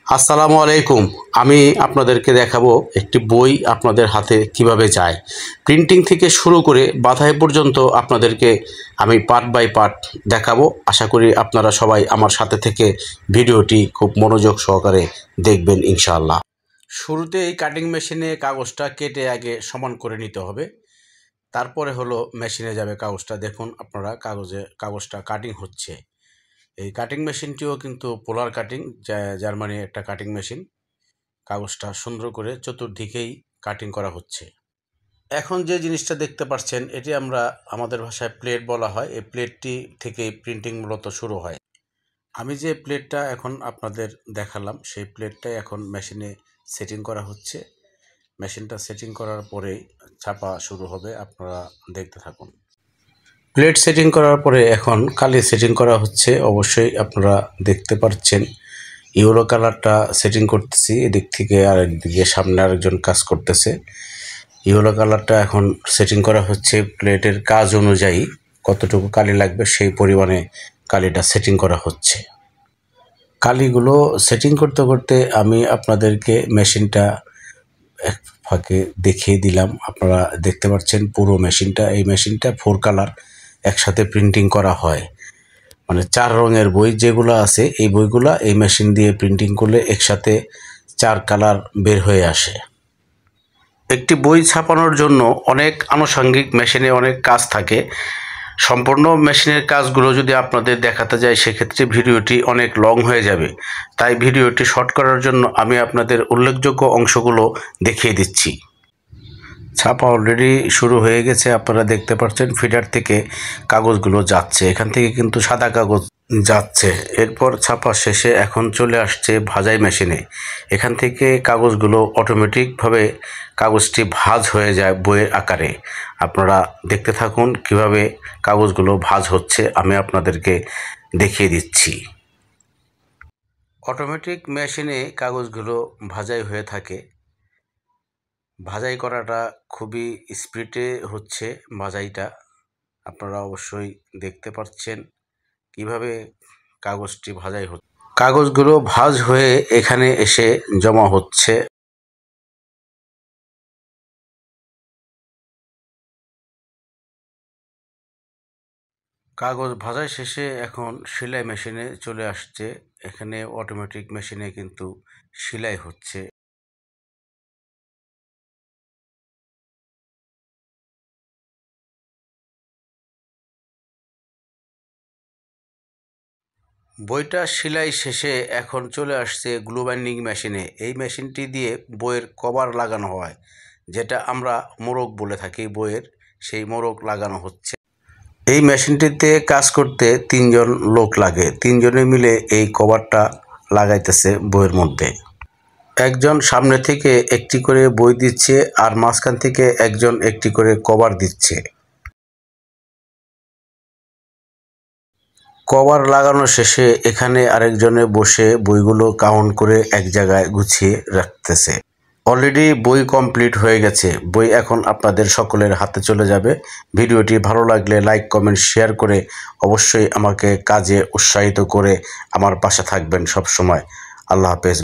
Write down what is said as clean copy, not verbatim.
আসসালামু আলাইকুম। আমি আপনাদেরকে দেখাবো একটি বই আপনাদের হাতে কিভাবে যায়। প্রিন্টিং থেকে শুরু করে বাঁধাই পর্যন্ত আপনাদেরকে আমি পার্ট বাই পার্ট দেখাবো। আশা করি আপনারা সবাই আমার সাথে থেকে ভিডিওটি খুব মনোযোগ সহকারে দেখবেন ইনশাআল্লাহ। শুরুতেই কাটিং মেশিনে কাগজটা কেটে আগে সমান করে নিতে হবে। তারপরে হলো মেশিনে যাবে কাগজটা। দেখুন আপনারা কাগজটা কাটিং হচ্ছে। এই কাটিং মেশিনটিও কিন্তু পোলার কাটিং, জার্মানি একটা কাটিং মেশিন। কাগজটা সুন্দর করে চতুর্দিকেই কাটিং করা হচ্ছে। এখন যে জিনিসটা দেখতে পাচ্ছেন এটি আমরা আমাদের ভাষায় প্লেট বলা হয়। এই প্লেটটি থেকে প্রিন্টিং মূলত শুরু হয়। আমি যে প্লেটটা এখন আপনাদের দেখালাম সেই প্লেটটাই এখন মেশিনে সেটিং করা হচ্ছে। মেশিনটা সেটিং করার পরেই ছাপা শুরু হবে। আপনারা দেখতে থাকুন। প্লেট সেটিং করার পরে এখন কালি সেটিং করা হচ্ছে। অবশ্যই আপনারা দেখতে পাচ্ছেন ইয়েলো কালারটা সেটিং করতেছি। এদিক থেকে আর একদিকে সামনে আরেকজন কাজ করতেছে। ইয়েলো কালারটা এখন সেটিং করা হচ্ছে। প্লেটের কাজ অনুযায়ী কতটুকু কালি লাগবে সেই পরিমাণে কালিটা সেটিং করা হচ্ছে। কালিগুলো সেটিং করতে করতে আমি আপনাদেরকে মেশিনটা এক ফাঁকে দেখিয়ে দিলাম। আপনারা দেখতে পাচ্ছেন পুরো মেশিনটা। এই মেশিনটা 4 কালার একসাথে প্রিন্টিং করা হয়। মানে 4 রঙের বই যেগুলো আছে এই বইগুলা এই মেশিন দিয়ে প্রিন্টিং করলে একসাথে 4 কালার বের হয়ে আসে। একটি বই ছাপানোর জন্য অনেক আনুষঙ্গিক মেশিনে অনেক কাজ থাকে। সম্পূর্ণ মেশিনের কাজগুলো যদি আপনাদের দেখাতে যাই সেক্ষেত্রে ভিডিওটি অনেক লং হয়ে যাবে। তাই ভিডিওটি শর্ট করার জন্য আমি আপনাদের উল্লেখযোগ্য অংশগুলো দেখিয়ে দিচ্ছি। ছাপা অলরেডি শুরু হয়ে গেছে। আপনারা দেখতে পাচ্ছেন ফিডার থেকে কাগজগুলো যাচ্ছে। এখান থেকে কিন্তু সাদা কাগজ যাচ্ছে। এরপর ছাপা শেষে এখন চলে আসছে ভাজাই মেশিনে। এখান থেকে কাগজগুলো অটোমেটিকভাবে কাগজটি ভাঁজ হয়ে যায় বইয়ের আকারে। আপনারা দেখতে থাকুন কিভাবে কাগজগুলো ভাঁজ হচ্ছে আমি আপনাদেরকে দেখিয়ে দিচ্ছি। অটোমেটিক মেশিনে কাগজগুলো ভাজাই হয়ে থাকে। ভাজাই করাটা খুবই স্পিডে হচ্ছে ভাজাইটা। আপনারা অবশ্যই দেখতে পাচ্ছেন কিভাবে কাগজটি ভাজাই হচ্ছে। কাগজগুলো ভাঁজ হয়ে এখানে এসে জমা হচ্ছে। কাগজ ভাজাই শেষে এখন সেলাই মেশিনে চলে আসছে। এখানে অটোমেটিক মেশিনে কিন্তু সেলাই হচ্ছে। বইটা সেলাই শেষে এখন চলে আসছে গ্লু বাইন্ডিং মেশিনে। এই মেশিনটি দিয়ে বইয়ের কভার লাগানো হয়, যেটা আমরা মোড়ক বলে থাকি বইয়ের, সেই মোড়ক লাগানো হচ্ছে। এই মেশিনটিতে কাজ করতে 3 জন লোক লাগে। 3 জনে মিলে এই কভারটা লাগাইতেছে বইয়ের মধ্যে। একজন সামনে থেকে একটি করে বই দিচ্ছে আর মাঝখান থেকে একজন একটি করে কভার দিচ্ছে। কভার লাগানো শেষে এখানে আরেকজনে বসে বইগুলো কাউন্ট করে এক জায়গায় গুছিয়ে রাখতেছে। অলরেডি বই কমপ্লিট হয়ে গেছে। বই এখন আপনাদের সকলের হাতে চলে যাবে। ভিডিওটি ভালো লাগলে লাইক, কমেন্ট, শেয়ার করে অবশ্যই আমাকে কাজে উৎসাহিত করে আমার পাশে থাকবেন সব সময়। আল্লাহ হাফেজ।